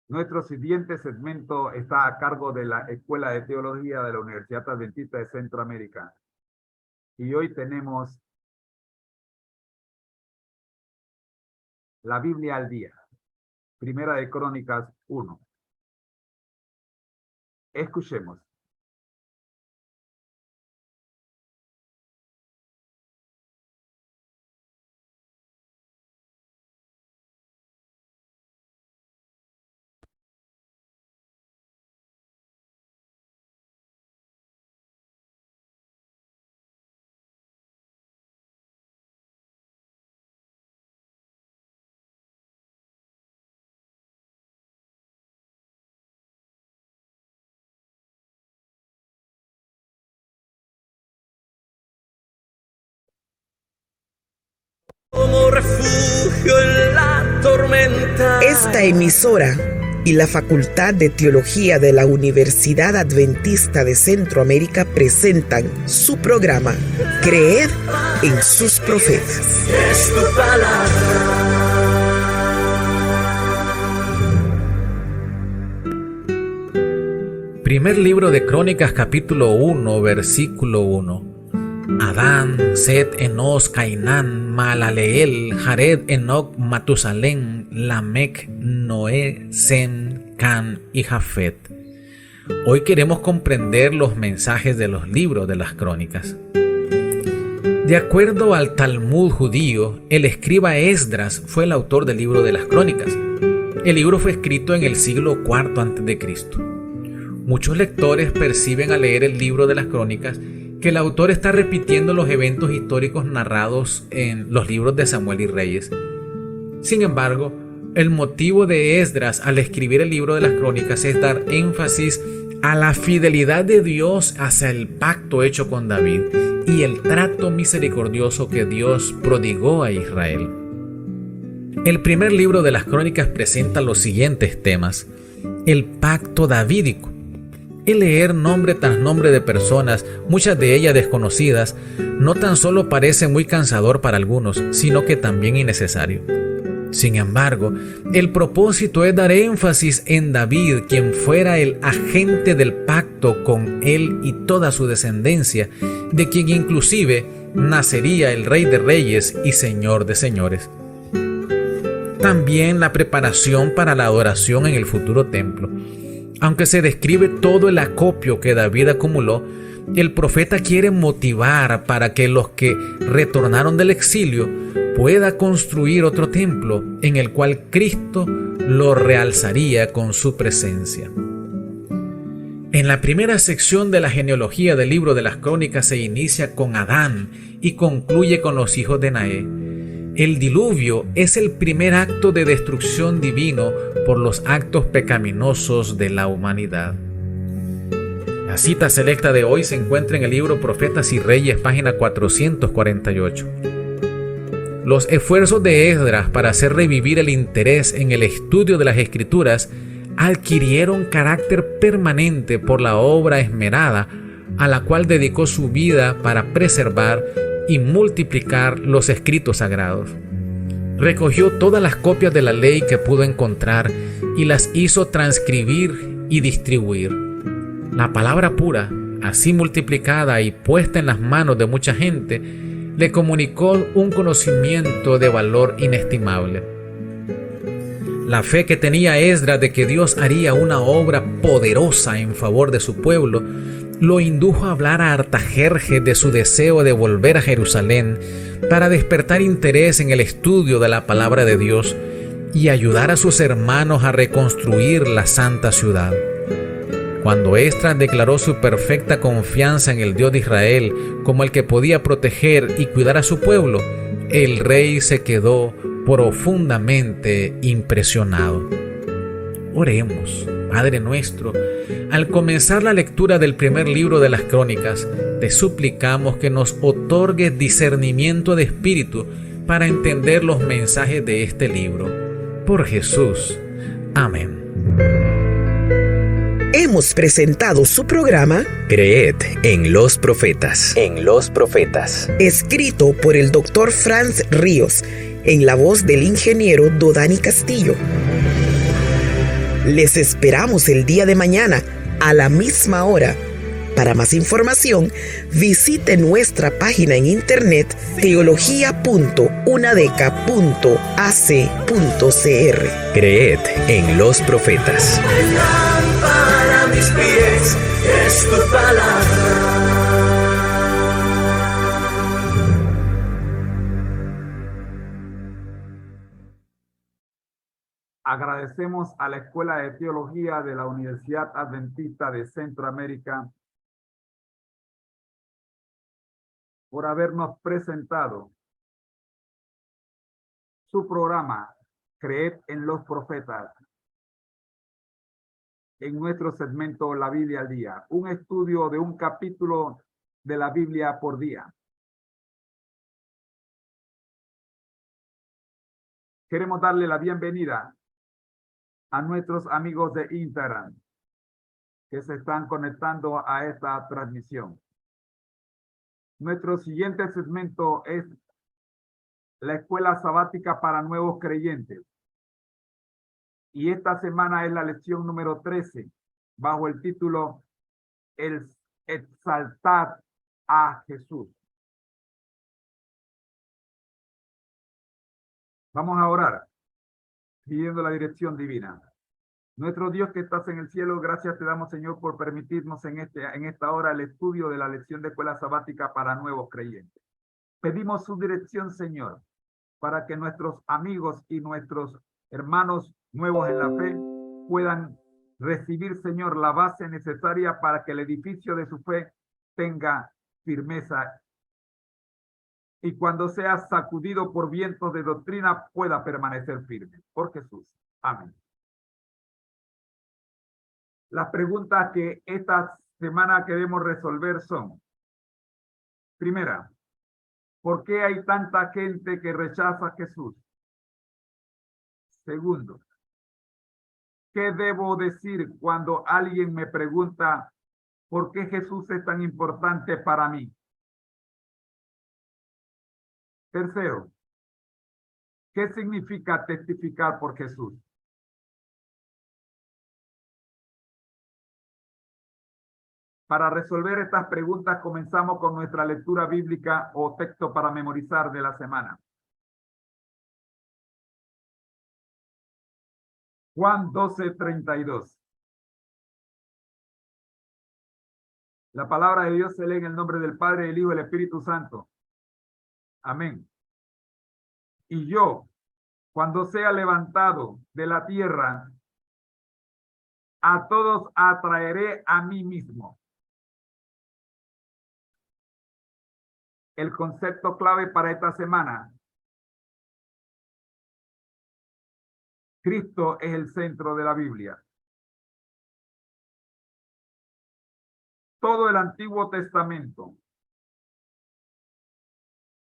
Nuestro siguiente segmento está a cargo de la Escuela de Teología de la Universidad Adventista de Centroamérica. Y hoy tenemos la Biblia al día, Primera de Crónicas 1. Escuchemos. Como refugio en la tormenta. Esta emisora y la Facultad de Teología de la Universidad Adventista de Centroamérica presentan su programa Creed en sus profetas. Es tu palabra. Primer libro de Crónicas, capítulo 1, versículo 1. Adán, Set, Enos, Cainán, Mahalaleel, Jared, Enoc, Matusalén, Lamec, Noé, Sem, Can y Jafet. Hoy queremos comprender los mensajes de los libros de las Crónicas. De acuerdo al Talmud judío, el escriba Esdras fue el autor del libro de las Crónicas. El libro fue escrito en el siglo IV a.C. Muchos lectores perciben al leer el libro de las Crónicas que el autor está repitiendo los eventos históricos narrados en los libros de Samuel y Reyes. Sin embargo, el motivo de Esdras al escribir el libro de las Crónicas es dar énfasis a la fidelidad de Dios hacia el pacto hecho con David y el trato misericordioso que Dios prodigó a Israel. El primer libro de las Crónicas presenta los siguientes temas: el pacto davídico. El leer nombre tras nombre de personas, muchas de ellas desconocidas, no tan solo parece muy cansador para algunos, sino que también innecesario. Sin embargo, el propósito es dar énfasis en David, quien fuera el agente del pacto con él y toda su descendencia, de quien inclusive nacería el Rey de Reyes y Señor de Señores. También la preparación para la adoración en el futuro templo. Aunque se describe todo el acopio que David acumuló, el profeta quiere motivar para que los que retornaron del exilio pueda construir otro templo en el cual Cristo lo realzaría con su presencia. En la primera sección de la genealogía del libro de las Crónicas se inicia con Adán y concluye con los hijos de Noé. El diluvio es el primer acto de destrucción divino por los actos pecaminosos de la humanidad. La cita selecta de hoy se encuentra en el libro Profetas y Reyes, página 448. Los esfuerzos de Esdras para hacer revivir el interés en el estudio de las Escrituras adquirieron carácter permanente por la obra esmerada a la cual dedicó su vida para preservar y multiplicar los escritos sagrados. Recogió todas las copias de la ley que pudo encontrar y las hizo transcribir y distribuir. La palabra pura, así multiplicada y puesta en las manos de mucha gente, le comunicó un conocimiento de valor inestimable. La fe que tenía Esdras de que Dios haría una obra poderosa en favor de su pueblo lo indujo a hablar a Artajerjes de su deseo de volver a Jerusalén para despertar interés en el estudio de la palabra de Dios y ayudar a sus hermanos a reconstruir la santa ciudad. Cuando Esdras declaró su perfecta confianza en el Dios de Israel como el que podía proteger y cuidar a su pueblo, el rey se quedó profundamente impresionado. Oremos. Padre nuestro, al comenzar la lectura del primer libro de las Crónicas, te suplicamos que nos otorgues discernimiento de espíritu para entender los mensajes de este libro. Por Jesús. Amén. Hemos presentado su programa Creed en los profetas. En los profetas. escrito por el Dr. Franz Ríos, en la voz del ingeniero Dodani Castillo. Les esperamos el día de mañana a la misma hora. Para más información, visite nuestra página en internet teología.unadeca.ac.cr. Creed en los profetas. Lámpara a mis pies es tu palabra. Agradecemos a la Escuela de Teología de la Universidad Adventista de Centroamérica por habernos presentado su programa Creed en los Profetas en nuestro segmento La Biblia al Día, un estudio de un capítulo de la Biblia por día. Queremos darle la bienvenida a nuestros amigos de Instagram que se están conectando a esta transmisión. Nuestro siguiente segmento es la Escuela Sabática para Nuevos Creyentes. Y esta semana es la lección número 13, bajo el título El exaltar a Jesús. Vamos a orar, pidiendo la dirección divina. Nuestro Dios que estás en el cielo, gracias te damos, Señor, por permitirnos en esta hora el estudio de la lección de Escuela Sabática para Nuevos Creyentes. Pedimos su dirección, Señor, para que nuestros amigos y nuestros hermanos nuevos en la fe puedan recibir, Señor, la base necesaria para que el edificio de su fe tenga firmeza y cuando sea sacudido por vientos de doctrina pueda permanecer firme. Por Jesús. Amén. Las preguntas que esta semana queremos resolver son: primera, ¿por qué hay tanta gente que rechaza a Jesús? Segundo, ¿qué debo decir cuando alguien me pregunta por qué Jesús es tan importante para mí? Tercero, ¿qué significa testificar por Jesús? Para resolver estas preguntas comenzamos con nuestra lectura bíblica o texto para memorizar de la semana. Juan 12:32. La palabra de Dios se lee en el nombre del Padre, del Hijo y del Espíritu Santo. Amén. Y yo, cuando sea levantado de la tierra, a todos atraeré a mí mismo. El concepto clave para esta semana: Cristo es el centro de la Biblia. Todo el Antiguo Testamento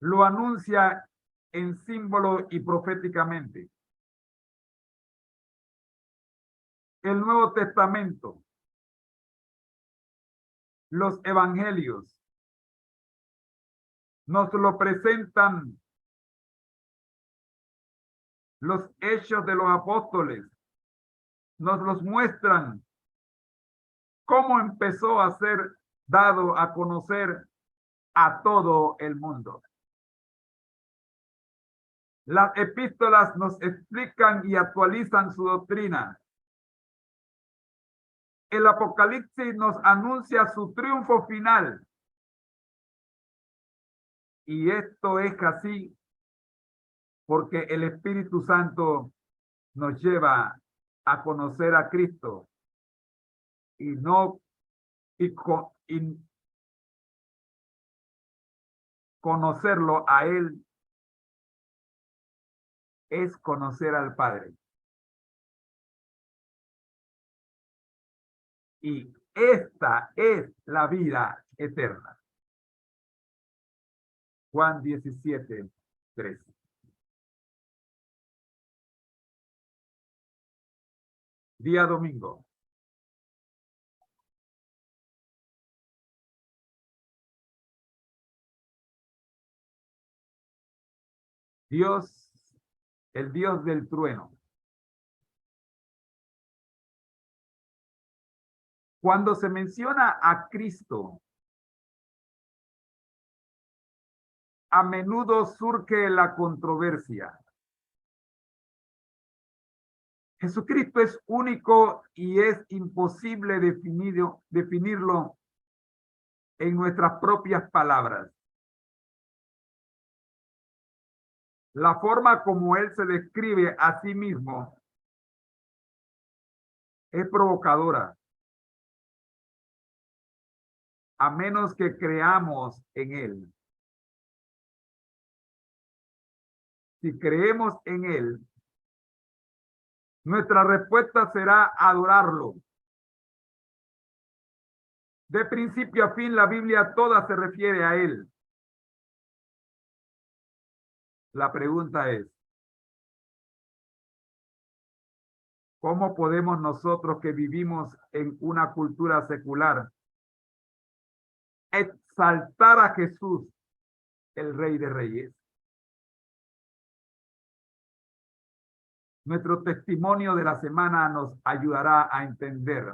lo anuncia en símbolo y proféticamente. El Nuevo Testamento, los evangelios, nos lo presentan los hechos de los apóstoles, nos los muestran cómo empezó a ser dado a conocer a todo el mundo. Las epístolas nos explican y actualizan su doctrina. El Apocalipsis nos anuncia su triunfo final. Y esto es así porque el Espíritu Santo nos lleva a conocer a Cristo y conocerlo a Él es conocer al Padre. Y esta es la vida eterna. Juan 17:3. Día domingo. Dios, el Dios del trueno, Cuando se menciona a Cristo, a menudo surge la controversia. Jesucristo es único y es imposible definirlo en nuestras propias palabras. La forma como él se describe a sí mismo es provocadora. A menos que creamos en él. Si creemos en él, nuestra respuesta será adorarlo. De principio a fin, la Biblia toda se refiere a él. La pregunta es, ¿cómo podemos nosotros que vivimos en una cultura secular exaltar a Jesús, el Rey de Reyes? Nuestro testimonio de la semana nos ayudará a entender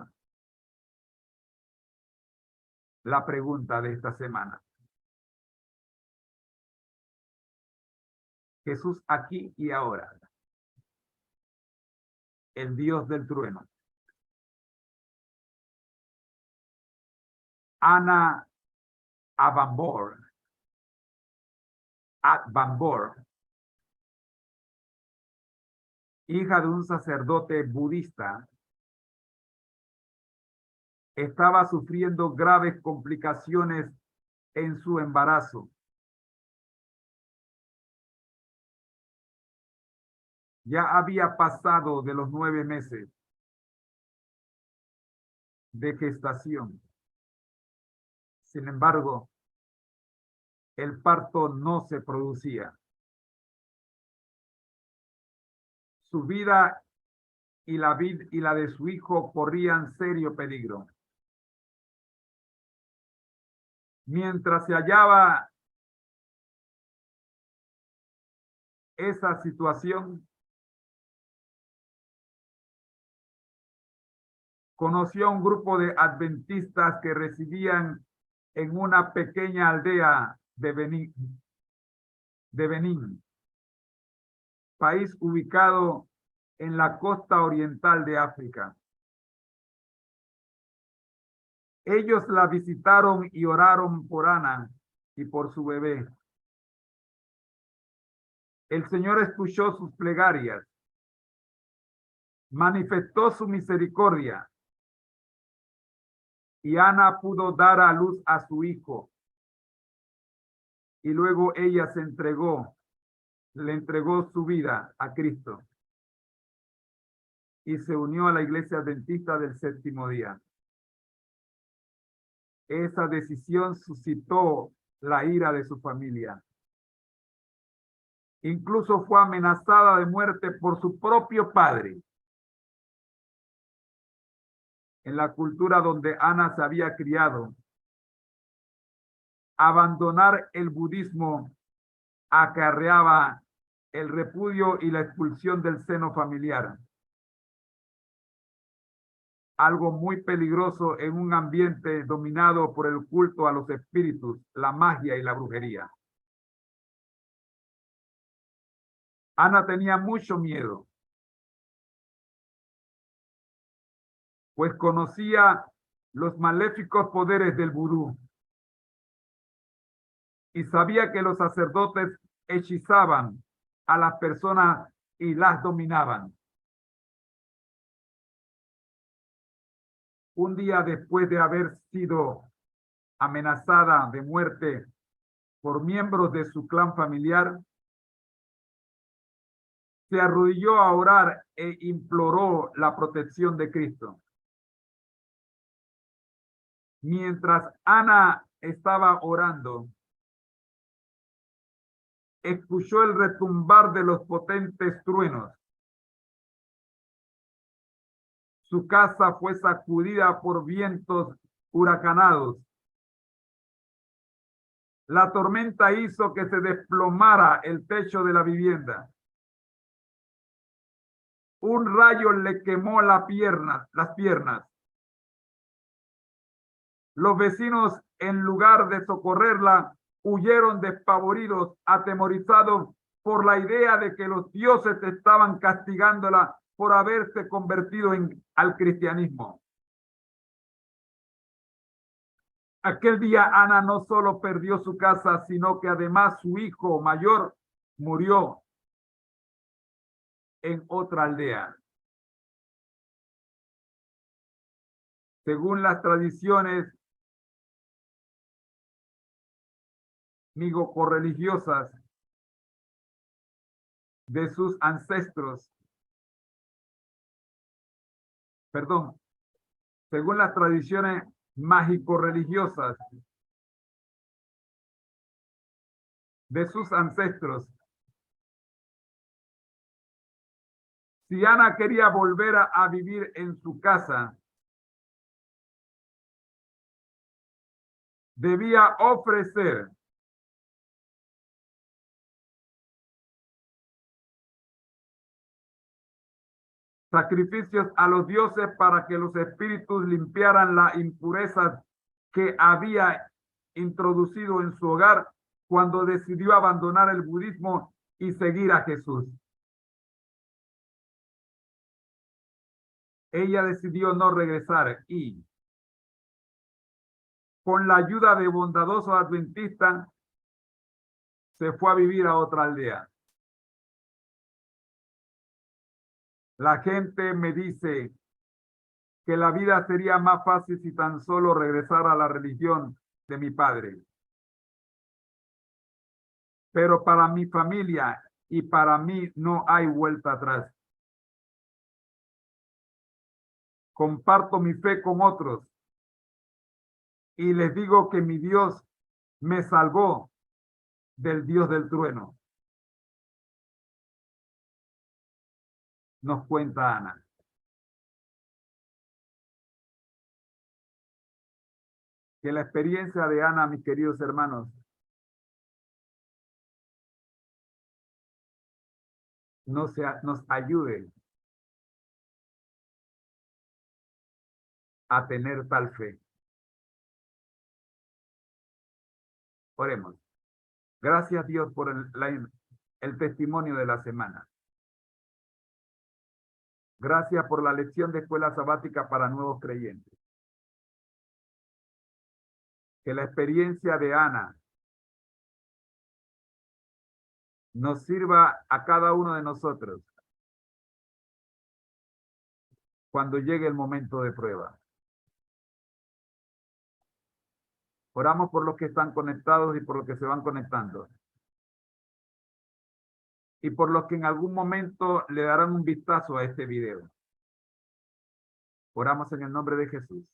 la pregunta de esta semana. Jesús aquí y ahora, el Dios del trueno. Ana Abambor, hija de un sacerdote budista, estaba sufriendo graves complicaciones en su embarazo. Ya había pasado de los 9 meses de gestación. Sin embargo, el parto no se producía. Su vida y la de su hijo corrían serio peligro. Mientras se hallaba esa situación, conoció a un grupo de adventistas que residían en una pequeña aldea de Benín, país ubicado en la costa oriental de África. Ellos la visitaron y oraron por Ana y por su bebé. El Señor escuchó sus plegarias, manifestó su misericordia, y Ana pudo dar a luz a su hijo. Y luego ella le entregó su vida a Cristo y se unió a la iglesia adventista del séptimo día. Esa decisión suscitó la ira de su familia. Incluso fue amenazada de muerte por su propio padre. En la cultura donde Ana se había criado, abandonar el budismo acarreaba el repudio y la expulsión del seno familiar. Algo muy peligroso en un ambiente dominado por el culto a los espíritus, la magia y la brujería. Ana tenía mucho miedo, pues conocía los maléficos poderes del vudú y sabía que los sacerdotes hechizaban a las personas y las dominaban. Un día después de haber sido amenazada de muerte por miembros de su clan familiar, se arrodilló a orar e imploró la protección de Cristo. Mientras Ana estaba orando, escuchó el retumbar de los potentes truenos. Su casa fue sacudida por vientos huracanados. La tormenta hizo que se desplomara el techo de la vivienda. Un rayo le quemó las piernas. Los vecinos, en lugar de socorrerla, huyeron despavoridos, atemorizados por la idea de que los dioses estaban castigándola por haberse convertido al cristianismo. Aquel día Ana no solo perdió su casa, sino que además su hijo mayor murió en otra aldea. Según las tradiciones místico-religiosas de sus ancestros, según las tradiciones mágico-religiosas de sus ancestros, si Ana quería volver a vivir en su casa, debía ofrecer sacrificios a los dioses para que los espíritus limpiaran la impureza que había introducido en su hogar cuando decidió abandonar el budismo y seguir a Jesús. Ella decidió no regresar y, con la ayuda de bondadosos adventistas, se fue a vivir a otra aldea. La gente me dice que la vida sería más fácil si tan solo regresara a la religión de mi padre. Pero para mi familia y para mí no hay vuelta atrás. Comparto mi fe con otros y les digo que mi Dios me salvó del Dios del trueno. Nos cuenta Ana. Que la experiencia de Ana, mis queridos hermanos, nos ayude a tener tal fe. Oremos. Gracias, Dios, por el testimonio de la semana. Gracias por la lección de escuela sabática para nuevos creyentes. Que la experiencia de Ana nos sirva a cada uno de nosotros cuando llegue el momento de prueba. Oramos por los que están conectados y por los que se van conectando. Y por los que en algún momento le darán un vistazo a este video. Oramos en el nombre de Jesús.